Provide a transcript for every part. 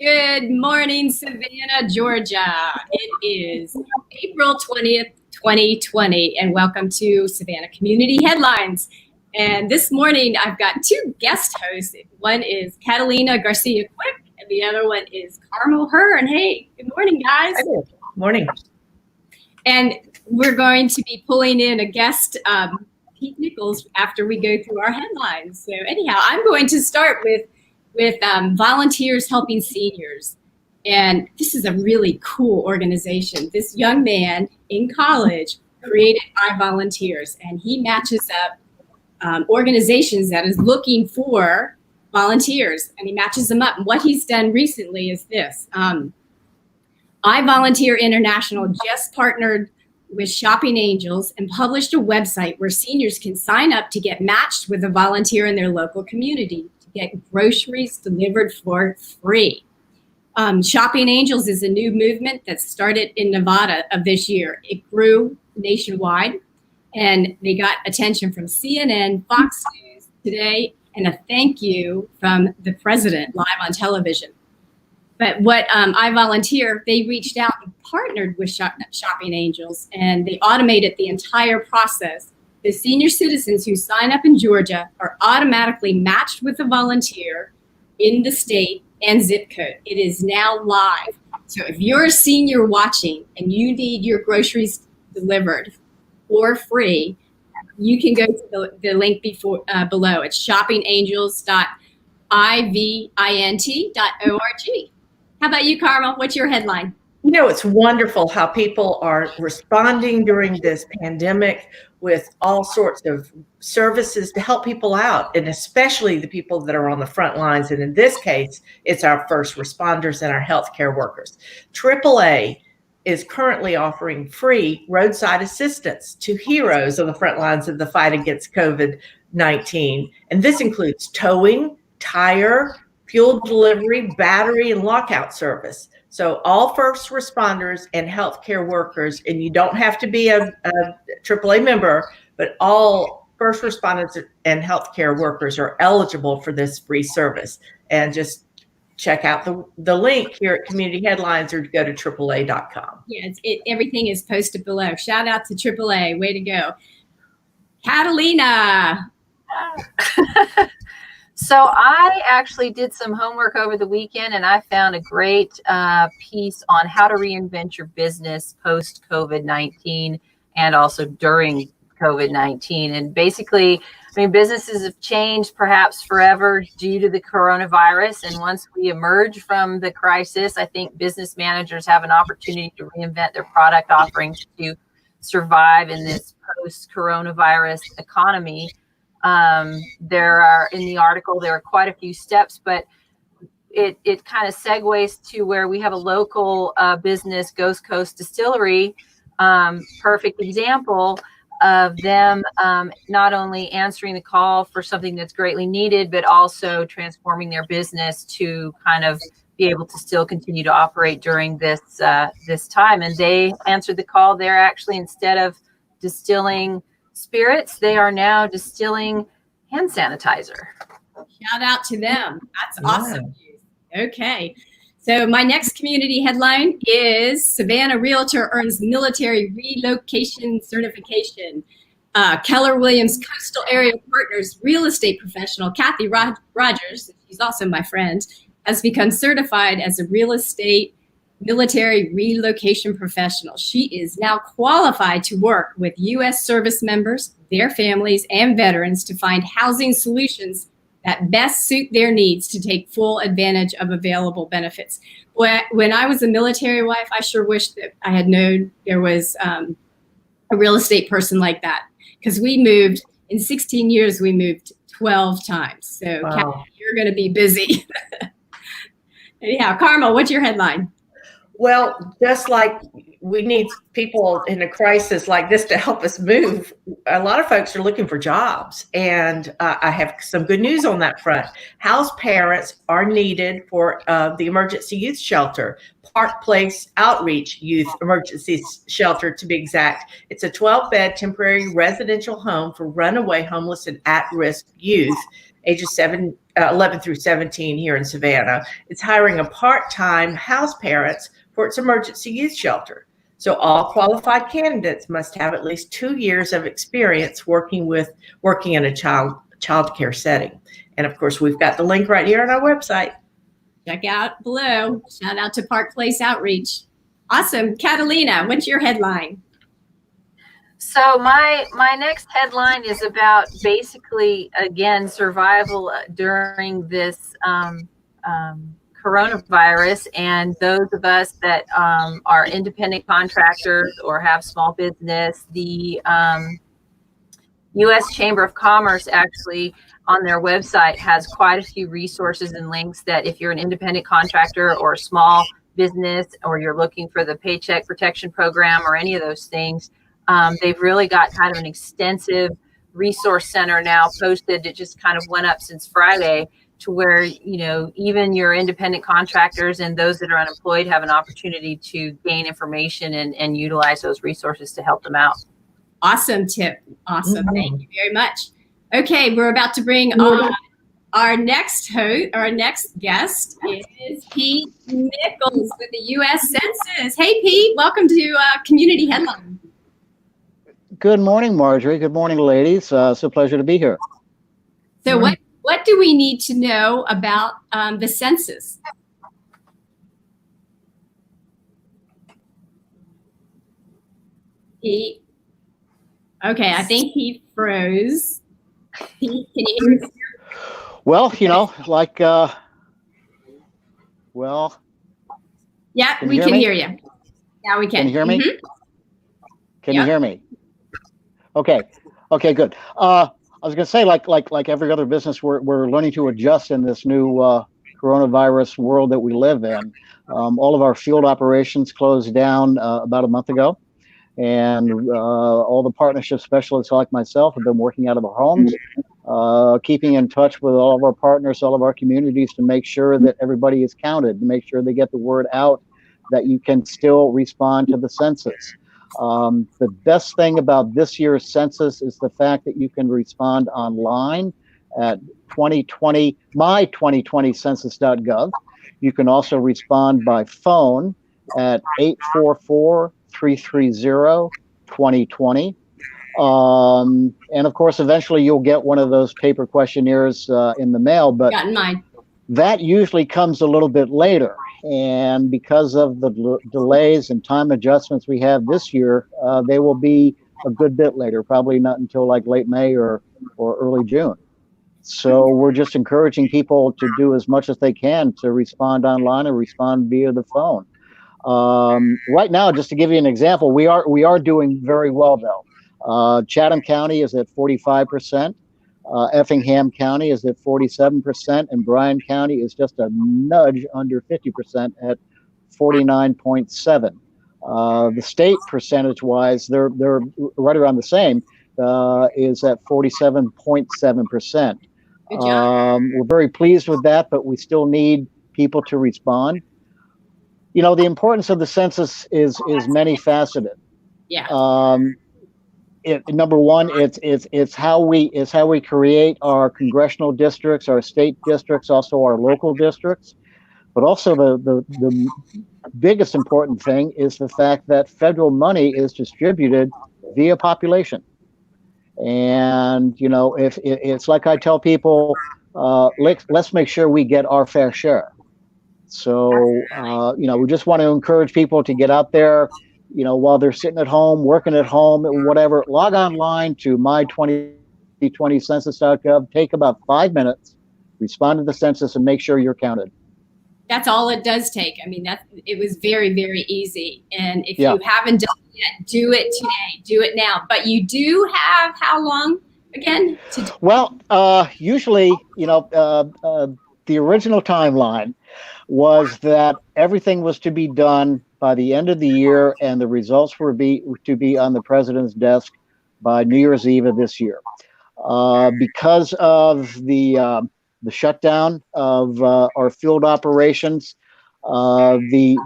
Good morning, Savannah, Georgia. It is April 20th, 2020, and welcome to Savannah Community Headlines. And this morning, I've got two guest hosts. One is Catalina Garcia-Quick, and the other one is Carmel Hearn. Hey, good morning, guys. Good morning. And we're going to be pulling in a guest, Pete Nichols, after we go through our headlines. So anyhow, I'm going to start with volunteers helping seniors. And this is a really cool organization. This young man in college created iVolunteers, and he matches up organizations that is looking for volunteers, and he matches them up. And what he's done recently is this. iVolunteer International just partnered with Shopping Angels and published a website where seniors can sign up to get matched with a volunteer in their local community to get groceries delivered for free. Shopping Angels is a new movement that started in Nevada of this year. It grew nationwide, and they got attention from CNN, Fox News Today, and a thank you from the president live on television. But what iVolunteer, they reached out and partnered with Shopping Angels, and they automated the entire process. The senior citizens who sign up in Georgia are automatically matched with a volunteer in the state and zip code. It is now live. So if you're a senior watching and you need your groceries delivered for free, you can go to the link below. It's shoppingangels.ivint.org. How about you, Carmel? What's your headline? You know, it's wonderful how people are responding during this pandemic with all sorts of services to help people out, and especially the people that are on the front lines. And in this case, it's our first responders and our healthcare workers. AAA is currently offering free roadside assistance to heroes on the front lines of the fight against COVID-19. And this includes towing, tire, fuel delivery, battery, and lockout service. So all first responders and healthcare workers, and you don't have to be a AAA member, but all first responders and healthcare workers are eligible for this free service. And just check out the link here at Community Headlines, or go to AAA.com. Yeah, everything is posted below. Shout out to AAA. Way to go. Catalina. So I actually did some homework over the weekend, and I found a great piece on how to reinvent your business post-COVID-19 and also during COVID-19. And basically, I mean, businesses have changed perhaps forever due to the coronavirus. And once we emerge from the crisis, I think business managers have an opportunity to reinvent their product offerings to survive in this post-coronavirus economy. There are, in the article, there are quite a few steps, but it kind of segues to where we have a local business, Ghost Coast Distillery, perfect example of them not only answering the call for something that's greatly needed, but also transforming their business to kind of be able to still continue to operate during this time. And they answered the call. They're actually, instead of distilling spirits, they are now distilling hand sanitizer. Shout out to them. That's awesome. Okay. So my next community headline is Savannah Realtor earns military relocation certification. Keller Williams Coastal Area Partners real estate professional Kathy Rogers, she's also my friend, has become certified as a real estate military relocation professional. She is now qualified to work with U.S. service members, their families, and veterans to find housing solutions that best suit their needs to take full advantage of available benefits. When I was a military wife, I sure wish that I had known there was a real estate person like that, because we moved, in 16 years, we moved 12 times. So wow. Kathy, you're going to be busy. Anyhow, Carmel, what's your headline? Well, just like we need people in a crisis like this to help us move, a lot of folks are looking for jobs. And I have some good news on that front. House parents are needed for the emergency youth shelter, Park Place Outreach Youth Emergency Shelter, to be exact. It's a 12-bed temporary residential home for runaway homeless and at-risk youth. ages 11 through 17 here in Savannah. It's hiring a part-time house parents for its emergency youth shelter. So all qualified candidates must have at least 2 years of experience working in a child care setting. And of course, we've got the link right here on our website. Check out below. Shout out to Park Place Outreach. Awesome. Catalina, what's your headline? So my next headline is about basically, again, survival during this coronavirus, and those of us that are independent contractors or have small business. The U.S. Chamber of Commerce actually on their website has quite a few resources and links that if you're an independent contractor or a small business, or you're looking for the Paycheck Protection Program or any of those things, they've really got kind of an extensive resource center now posted. It just kind of went up since Friday, to where, you know, even your independent contractors and those that are unemployed have an opportunity to gain information and utilize those resources to help them out. Awesome tip. Awesome. Thank you very much. Okay, we're about to bring on our next host. Our next guest is Pete Nichols with the U.S. Census. Hey, Pete, welcome to Community Headline. Good morning, Marjorie. Good morning, ladies. It's a pleasure to be here. So what do we need to know about the census? Pete? Okay, I think he froze. Pete, can you hear me? Well, you know, like, Yeah, Can we you hear can me? hear you. Now we can. Can you hear me? Mhm. Can Yep. you hear me? Okay. Okay, good. I was going to say, like every other business, we're learning to adjust in this new coronavirus world that we live in. All of our field operations closed down about a month ago. And all the partnership specialists like myself have been working out of our homes, keeping in touch with all of our partners, all of our communities, to make sure that everybody is counted, to make sure they get the word out that you can still respond to the census. The best thing about this year's census is the fact that you can respond online at my2020census.gov. You can also respond by phone at 844-330-2020. And of course, eventually you'll get one of those paper questionnaires in the mail, but Gotten mine. that usually comes a little bit later. And because of the delays and time adjustments we have this year, they will be a good bit later, probably not until like late May or early June. So we're just encouraging people to do as much as they can to respond online and respond via the phone. Right now, just to give you an example, we are doing very well though. Chatham County is at 45%. Effingham County is at 47%, and Bryan County is just a nudge under 50% at 49.7. The state percentage-wise, they're right around the same, is at 47.7%. Good job. We're very pleased with that, but we still need people to respond. You know, the importance of the census is many faceted. Yeah. Number one, it's how we create our congressional districts, our state districts, also our local districts. But also the biggest important thing is the fact that federal money is distributed via population. And you know, if it's like I tell people, let's make sure we get our fair share. So you know, we just want to encourage people to get out there. You know, while they're sitting at home, working at home, whatever, log online to my2020census.gov, take about 5 minutes, respond to the census, and make sure you're counted. That's all it does take. I mean, it was very, very easy. And if you haven't done it yet, do it today. Do it now. But you do have how long again? Well, usually, you know, the original timeline was that everything was to be done by the end of the year, and the results were to be on the president's desk by New Year's Eve of this year. Because of the shutdown of our field operations, the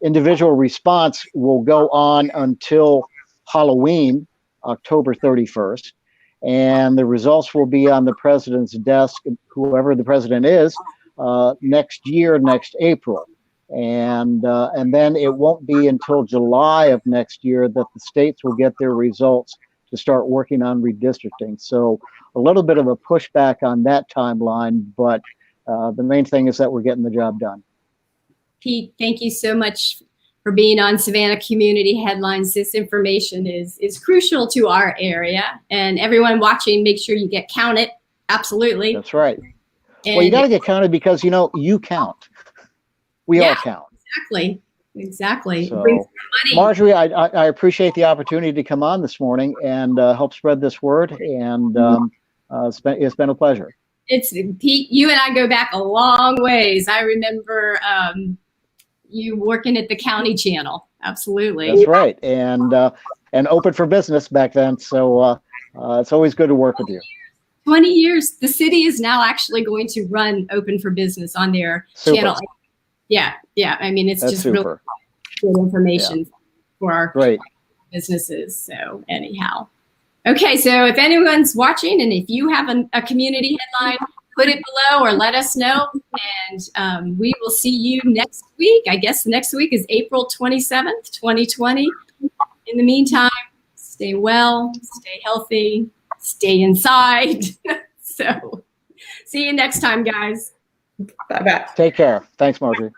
individual response will go on until Halloween, October 31st. and the results will be on the president's desk, whoever the president is, next year, next April. And then it won't be until July of next year that the states will get their results to start working on redistricting. So a little bit of a pushback on that timeline, but the main thing is that we're getting the job done. Pete, thank you so much for being on Savannah Community Headlines. This information is crucial to our area, and everyone watching, make sure you get counted. Absolutely. That's right. And well, you got to get counted because, you count. We all count. Exactly. So, money. Marjorie, I appreciate the opportunity to come on this morning and help spread this word. And it's been a pleasure. It's Pete. You and I go back a long ways. I remember you working at the county channel. Absolutely. That's right. And open for business back then. So it's always good to work with you. 20 years. The city is now actually going to run Open for Business on their channel. Yeah. I mean, it's just really good information for our businesses. So anyhow. Okay, so if anyone's watching and if you have a community headline, put it below or let us know. And we will see you next week. I guess next week is April 27th, 2020. In the meantime, stay well, stay healthy, stay inside. So see you next time, guys. Bye-bye. Take care. Thanks, Marjorie.